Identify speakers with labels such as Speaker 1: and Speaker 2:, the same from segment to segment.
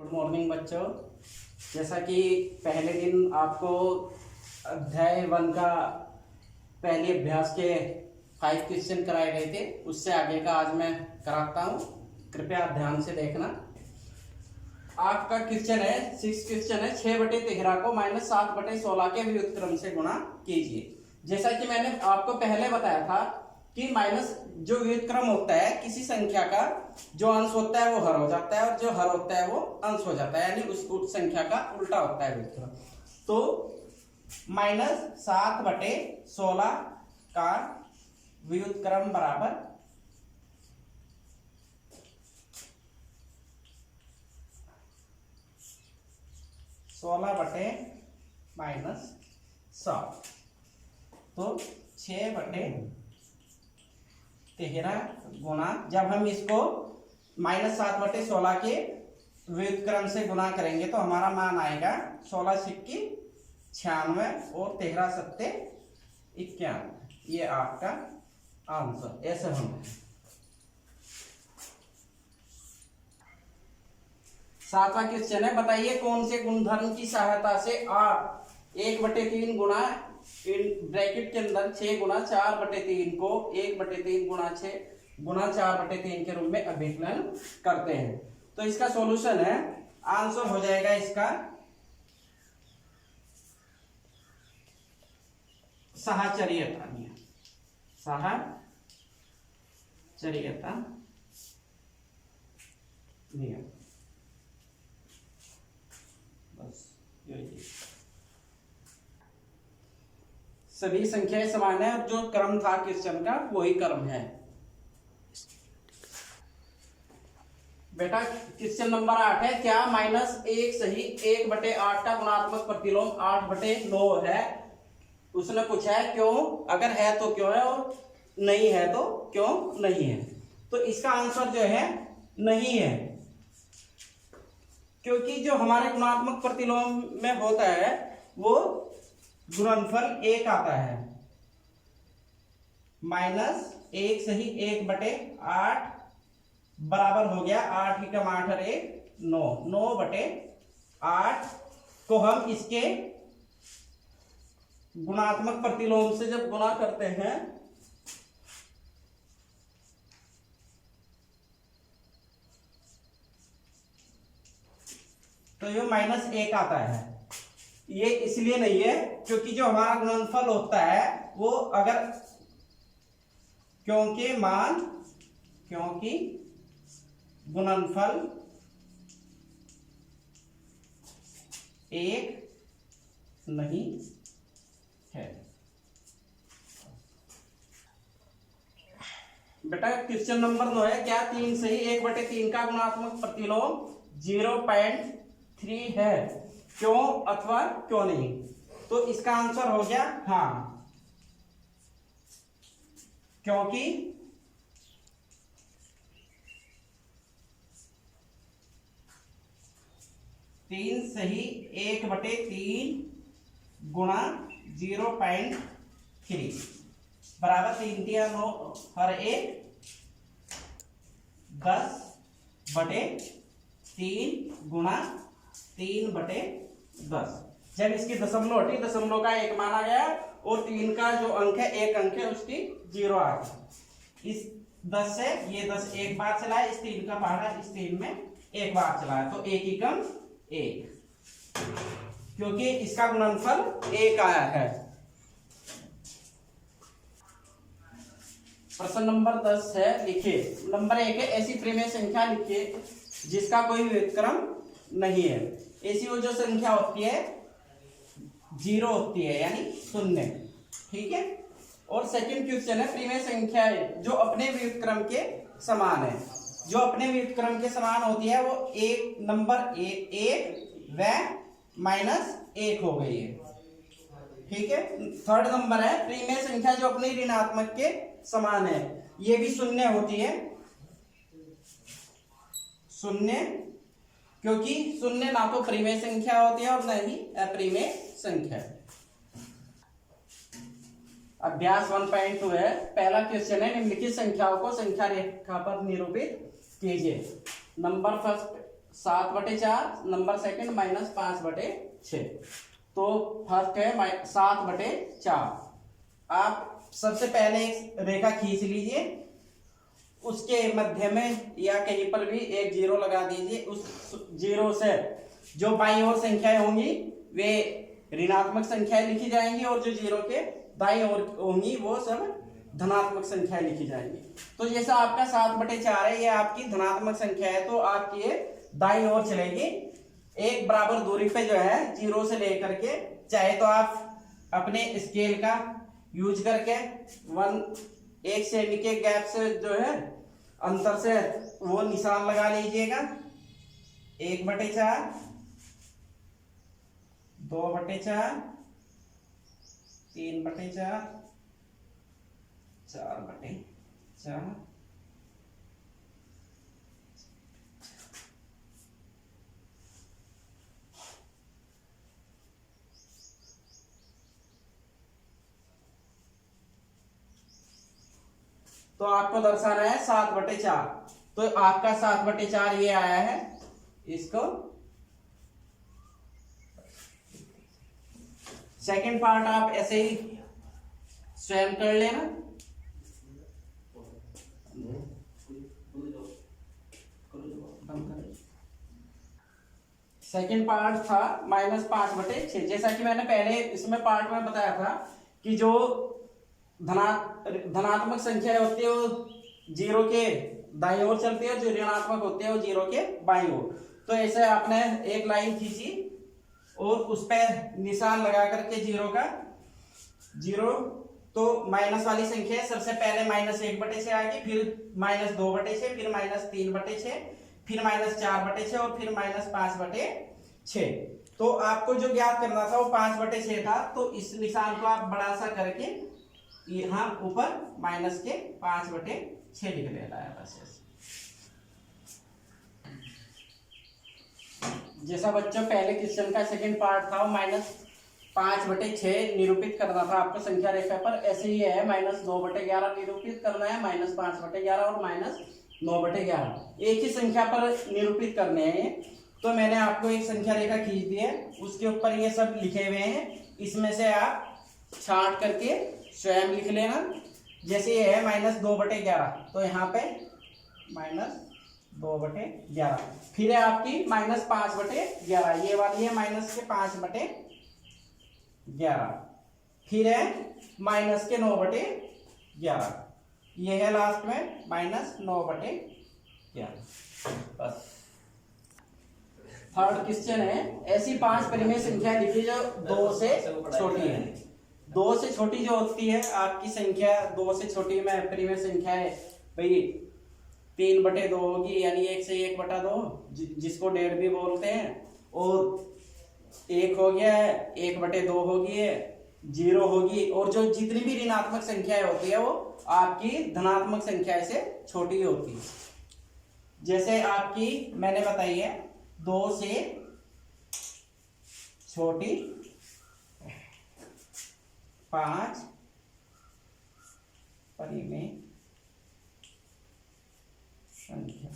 Speaker 1: Good morning बच्चों। जैसा कि पहले दिन आपको अध्याय 1 का पहले अभ्यास के 5 क्वेश्चन कराए गए थे, उससे आगे का आज मैं कराता हूँ। कृपया ध्यान से देखना। आपका क्वेश्चन है 6 क्वेश्चन है 6/13 को -7/16 के व्युत्क्रम से गुणा कीजिए। जैसा कि मैंने आपको पहले बताया था कि माइनस जो व्युत्क्रम होता है किसी संख्या का, जो अंश होता है वो हर हो जाता है और जो हर होता है वो अंश हो जाता है, यानी उस संख्या का उल्टा होता है व्युत्क्रम। तो -7/16 का व्युत्क्रम बराबर 16/-7, तो 6/13 गुणा, जब हम इसको -7/16 के व्युत्क्रम से गुणा करेंगे तो हमारा मान आएगा 16 सिक्की 96 और 13 सत्ते 91। ये आपका आंसर ऐसे होना है। 7वां क्वेश्चन है, बताइए कौन से गुणधर्म की सहायता से आप 1/3 गुणा ब्रैकेट के अंदर 6 गुणा 4/3 को 1/3 गुणा 6 गुणा 4/3 के रूप में अभिकलन करते हैं। तो इसका सॉल्यूशन है, आंसर हो जाएगा इसका साहचर्यता नियम। साहचर्यता नियम, बस यही। सभी संख्याएं समान है और जो क्रम था क्वेश्चन का वही क्रम है। बेटा क्वेश्चन नंबर 8 है, क्या -1 सही 1/8 का गुणात्मक प्रतिलोम 8/9 है? उसने पूछा है क्यों, अगर है तो क्यों है और नहीं है तो क्यों नहीं है। तो इसका आंसर जो है नहीं है, क्योंकि जो हमारे गुणात्मक प्रतिलोम में होता है वो गुणनफल 1 आता है। -1 सही 1/8 बराबर हो गया 8 × 8 = 9। 9/8 को हम इसके गुणात्मक प्रतिलोम से जब गुणा करते हैं तो ये -1 आता है। ये इसलिए नहीं है क्योंकि जो हमारा गुणनफल होता है वो अगर क्योंकि गुणनफल 1 नहीं है। बेटा क्वेश्चन नंबर 9 है, क्या 3 सही 1/3 का गुणात्मक प्रतिलोम 0.3 है? क्यों अथवा क्यों नहीं? तो इसका आंसर हो गया हाँ, क्योंकि 3 सही 1/3 गुणा 0.3 बराबर 3 × 9 हर 1 10/3 गुणा 3/10। जब इसकी दशमलव हटी, दशमलव का 1 माना गया और 3 का जो अंक है 1 अंक है उसकी 0 आ गई। इस 10 से ये 10 एक बार चला है, इस 3 का पहाड़ा इस 3 में एक बार चला है, तो 1 × 1, क्योंकि इसका गुणनफल 1 आया है। प्रश्न नंबर 10 है, लिखिए। नंबर 1 है, ऐसी प्रिमेय संख्या लिखिए जिसका कोई व्युत्क्रम नहीं है। ऐसी वो जो संख्या होती है 0 होती है, यानी 0, ठीक है। और सेकंड क्वेश्चन है, प्रिमेय संख्या है जो अपने व्युत्क्रम के समान है। जो अपने व्युत्क्रम के समान होती है वो एक नंबर 1 व -1 हो गई है, ठीक है। थर्ड नंबर है, प्रिमेय संख्या जो अपने ऋणात्मक के समान है, ये भी 0 होती है। 0, क्योंकि 0 ना तो प्रिमेय संख्या होती है और न ही अप्रिमेय संख्या। अभ्यास 1.2 है, पहला क्वेश्चन है, निम्नलिखित संख्याओं को संख्या रेखा पर निरूपित कीजिए। Number first 7/4, number second -5/6। तो फर्स्ट है 7/4। आप सबसे पहले एक रेखा खींच लीजिए, उसके मध्य में या कहीं पर भी एक जीरो लगा दीजिए। उस जीरो से जो बाईं ओर संख्याएं होंगी वे ऋणात्मक संख्याएं लिखी जाएंगी, और जो जीरो के दाईं ओर होंगी वो सब धनात्मक संख्याएं लिखी जाएंगी। तो जैसा आपका 7/4 है, ये आपकी धनात्मक संख्या है, तो आपकी ये दाईं ओर चलेगी। एक बराबर दूरी पे जो है जीरो से लेकर के, चाहे तो आप अपने स्केल का यूज करके 1 सेमी के गैप से जो है अंतर से वो निशान लगा लीजिएगा। 1/4, 2/4, 3/4, 4/4। तो आपको दर्शाना है 7/4। तो आपका 7/4 ये आया है। इसको सेकंड पार्ट आप ऐसे ही स्वयं कर लेना। सेकंड पार्ट था -5/6। जैसा कि मैंने पहले इसमें पार्ट में बताया था कि जो धनात्मक संख्या होती है वो जीरो के दाईं ओर चलती है, और जो ऋणात्मक होते हैं वो जीरो के बाईं ओर। तो ऐसे आपने एक लाइन खींची और उस पर निशान लगा करके जीरो का, जीरो तो माइनस वाली संख्या है, सबसे पहले -1/6 आएगी, फिर -2/6, फिर -3/6, फिर -4/6 और फिर -5/6। तो आपको जो ज्ञात करना था वो 5/6 था। तो इस निशान को आप बड़ा सा करके यहाँ ऊपर -5/6 लिख लेना है बस। जैसा बच्चों पहले क्वेश्चन का सेकंड पार्ट था, वो -5/6 निरूपित करना था आपको संख्या रेखा पर। ऐसे ही है -2/11 निरूपित करना है, -5/11 और -9/11 एक ही संख्या पर निरूपित करने हैं। तो मैंने आपको एक संख्या रेखा खींच दी है, उसके ऊपर ये सब लिखे हुए हैं। इसमें से आप छांट करके स्वयं लिख लेना। जैसे ये है -2/11, तो यहाँ पे -2/11। फिर है आपकी -5/11, ये वाली है -5/11। फिर है -9/11, ये है लास्ट में -9/11। बस। थर्ड क्वेश्चन है, ऐसी 5 परिमेय संख्या लिखी जो 2 से छोटी है। 2 से छोटी जो होती है आपकी संख्या, 2 से छोटी में परिमेय संख्या है भाई 3/2 होगी, यानी 1 से 1/2, जिसको 1.5 भी बोलते हैं। और 1 हो गया है, 1/2 होगी है, 0 होगी। और जो जितनी भी ऋणात्मक संख्याएं होती है वो आपकी धनात्मक संख्या से छोटी होती है। जैसे आपकी मैंने बताई है 2 से छोटी 5 परिमेय संख्या।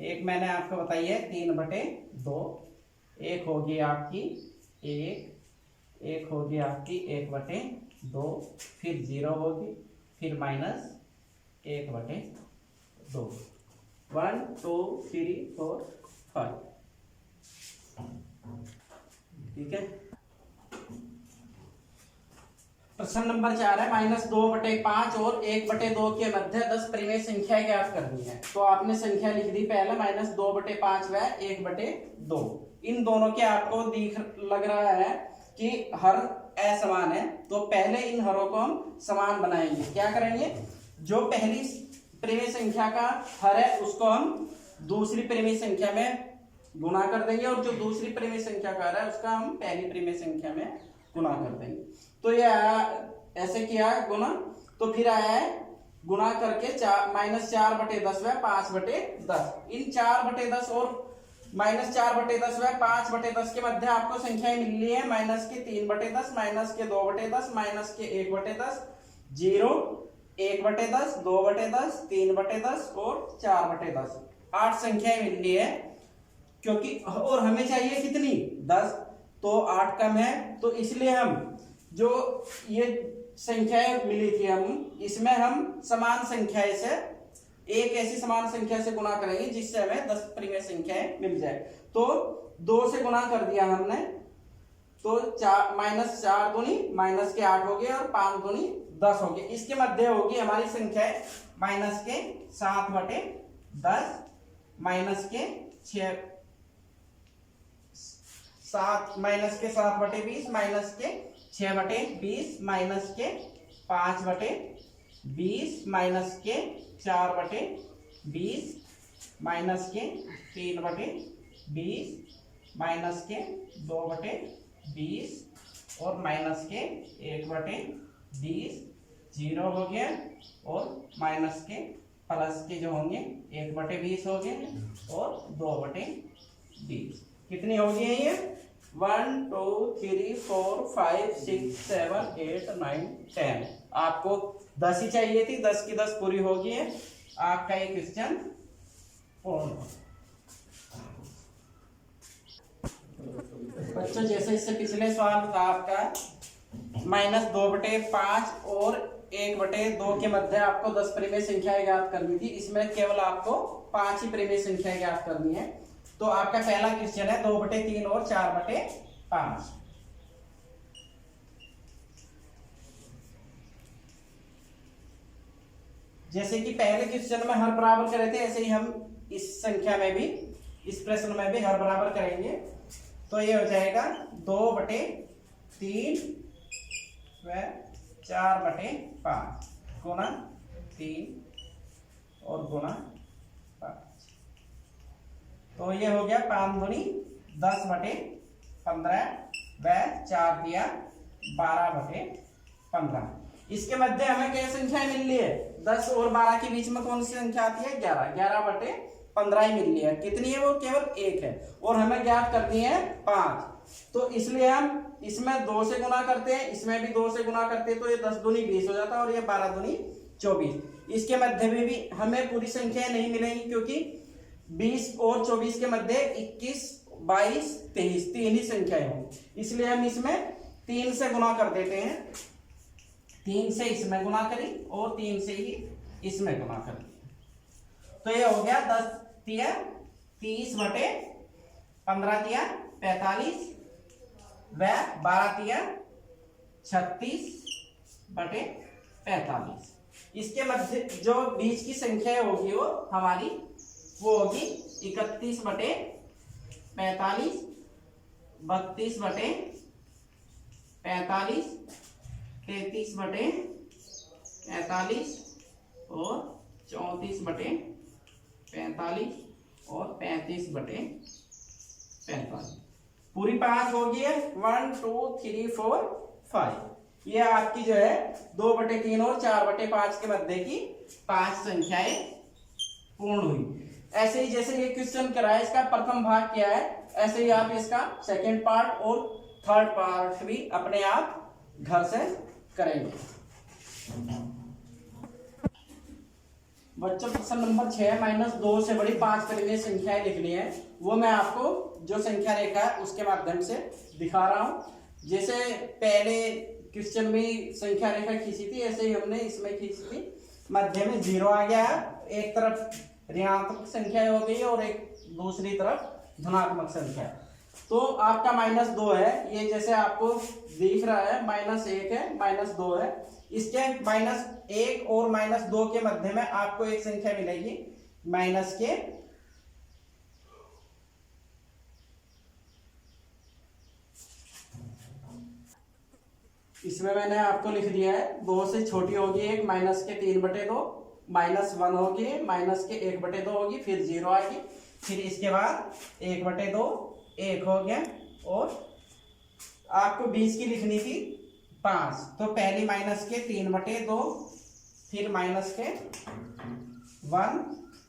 Speaker 1: एक मैंने आपको बताई है 3/2। एक होगी आपकी 1 होगी आपकी 1/2, फिर 0 होगी, फिर -1/2। 1 2 3 4 5। ठीक है। प्रश्न नंबर 4 है -2/5 और 1/2 के मध्य 10 परिमेय संख्या ज्ञात करनी है। तो आपने संख्या लिख दी पहले -2/5 व 1/2। इन दोनों के आपको लग रहा है कि हर असमान है, तो पहले इन हरों को हम समान बनाएंगे। क्या करेंगे, जो पहली परिमेय संख्या का हर है उसको हम दूसरी परिमेय संख्या में गुणा कर देंगे, और जो दूसरी परिमेय संख्या का हर है उसका हम पहली परिमेय संख्या में गुणा कर देंगे। तो ये ऐसे किया है गुणा, तो फिर आया है गुणा करके -4/10 व 5/10। इन 4/10 और -4/10 व 5/10 के मध्य आपको संख्याएं मिल रही है -3/10, -2/10, -1/10, 0, 1/10, 2/10, 3/10 और 4/10। 8 संख्याएं मिल रही है, क्योंकि और हमें चाहिए कितनी 10, तो 8 कम है, तो इसलिए हम जो ये संख्याएं मिली थी हम इसमें हम समान संख्याएं से एक ऐसी समान संख्या से गुणा करेंगे जिससे हमें 10 परिमेय संख्याएं मिल जाए। तो 2 से गुणा कर दिया हमने, तो -4 दूनी -8 हो गए और 5 दूनी 10 हो गए। इसके मध्य होगी हमारी संख्या -7/10, -7/20, -6/20, -5/20, -4/20, -3/20, -2/20 और -1/20, 0 हो गया और माइनस के प्लस के जो होंगे 1/20 हो गए और 2/20। कितनी हो गई है ये 1 2 3 4 5 6 7 8 9 10। आपको 10 ही चाहिए थी, 10 की 10 पूरी हो गई है। आपका ये क्वेश्चन पूर्ण। बच्चों जैसे इससे पिछले सवाल था आपका -2/5 और 1/2 के मध्य आपको 10 परिमेय संख्याएं ज्ञात करनी थी। इसमें केवल आपको 5 ही परिमेय संख्याएं ज्ञात करनी है। तो आपका पहला क्वेश्चन है 2/3 और 4/5। जैसे कि पहले क्वेश्चन में हर बराबर करे थे, ऐसे ही हम इस संख्या में भी, इस प्रश्न में भी हर बराबर करेंगे। तो ये हो जाएगा 2/3 व 4/5 गुना 3 और गुना 5। तो ये हो गया 5 दूनी 10/15 व 4 दिया 12/15। इसके मध्य हमें क्या संख्या मिल रही है 10 और 12 के बीच में कौन सी संख्या आती है 11, 11/15 ही मिल रही है। कितनी है वो केवल 1 है और हमें ज्ञात करनी है 5। तो इसलिए हम इसमें 2 से गुणा करते हैं, इसमें भी 2 से गुणा करते हैं, तो ये 10 दूनी 20 हो जाता है और ये 12 दूनी 24। इसके मध्य में भी हमें पूरी संख्या नहीं मिलेंगी, क्योंकि 20 और 24 के मध्य 21 22 23 तीन ही संख्याएं होंगी। इसलिए हम इसमें 3 से गुणा कर देते हैं, 3 से इसमें गुणा करी और 3 से ही इसमें गुणा कर दिया। तो ये हो गया 10 तिया 30/15 तिया 45 व 12 तिया 36/45। इसके मध्य जो बीच की संख्या होगी वो हमारी वो होगी 31/45, 32/45, 33/45 और 34/45 और 35/45। पूरी 5 हो गई है 1 2 3 4 5। ये आपकी जो है 2/3 और 4/5 के मध्य की 5 संख्याएं पूर्ण हुई। ऐसे ही जैसे ये क्वेश्चन कराया इसका प्रथम भाग क्या है, ऐसे ही आप इसका सेकंड पार्ट और थर्ड पार्ट भी अपने आप घर से करेंगे। बच्चों प्रश्न नंबर 6 -2 से बड़ी 5 परिमेय संख्याएं लिखनी है। वो मैं आपको जो संख्या रेखा है उसके माध्यम से दिखा रहा हूं। जैसे पहले क्वेश्चन में संख्या रेखा खींची थी, ऐसे ही हमने इसमें खींची थी। मध्य में 0 आ गया, एक तरफ ऋणात्मक संख्या हो गई और एक दूसरी तरफ धनात्मक संख्या। तो आपका -2 है, ये जैसे आपको दिख रहा है -1 है, -2 है। इसके -1 और -2 के मध्य में आपको एक संख्या मिलेगी माइनस के इसमें मैंने आपको लिख दिया है 2 से छोटी होगी एक -3/2, -1 होगी, -1/2 होगी, फिर 0 आएगी, फिर इसके बाद 1/2 1 हो गया। और आपको 20 की लिखनी थी 5, तो पहली -3/2, फिर -1,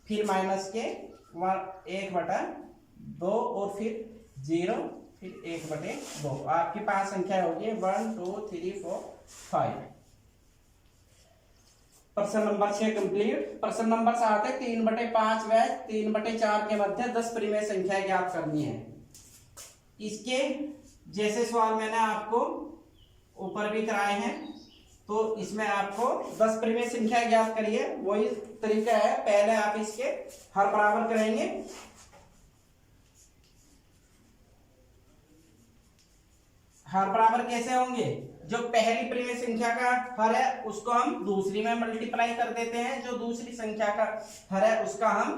Speaker 1: फिर -1/2 और फिर 0, फिर 1/2। आपकी 5 संख्या होगी 1 2 3 4 5। प्रश्न नंबर 6 कंप्लीट। प्रश्न नंबर 7 है 3/5 व 3/4 के मध्य 10 परिमेय संख्या ज्ञात करनी है। इसके जैसे सवाल मैंने आपको ऊपर भी कराए हैं, तो इसमें आपको 10 परिमेय संख्या ज्ञात करिए, वही तरीका है। पहले आप इसके हर बराबर करेंगे, हर बराबर कैसे होंगे, जो पहली परिमेय संख्या का हर है उसको हम दूसरी में मल्टीप्लाई कर देते हैं, जो दूसरी संख्या का हर है उसका हम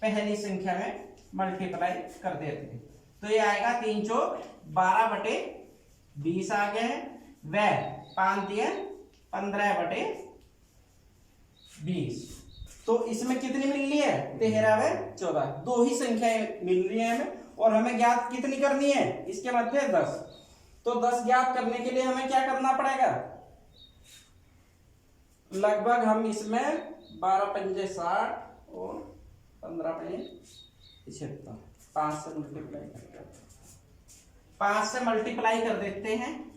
Speaker 1: पहली संख्या में मल्टीप्लाई कर देते हैं। तो ये आएगा 3 चौक 12/20 आ गया है, वह 15/20। तो इसमें कितनी मिल रही है, 13 व 14, दो ही संख्याएं मिल रही है हमें, और हमें ज्ञात कितनी करनी है, इसके मध्य 10। तो 10 ज्ञात करने के लिए हमें क्या करना पड़ेगा, लगभग हम इसमें 12×5 = 60 और 15×5 = 75, 5 से मल्टीप्लाई करते हैं, 5 से मल्टीप्लाई कर देते हैं।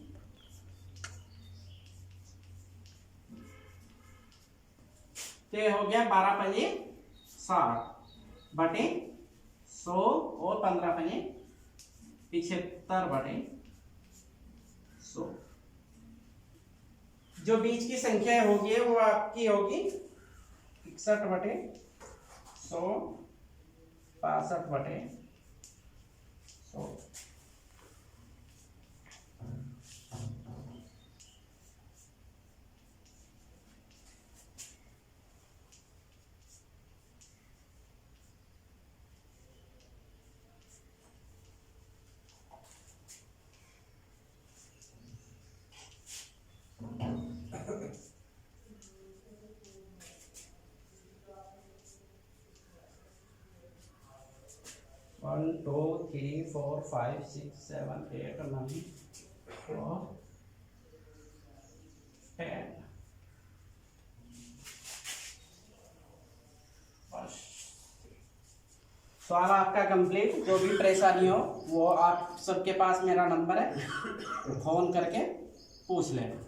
Speaker 1: तो हो गया 12×5 = 60 बटे 100 और 15×5 = 75/100। जो बीच की संख्या होगी वो आपकी होगी 61/100, 65/100। One, 2, 3, 4, 5, 6, 7, 8, 9 और 10। सवाल आपका कंप्लीट। जो भी परेशानी हो वो आप सबके पास मेरा नंबर है, फोन करके पूछ लेना।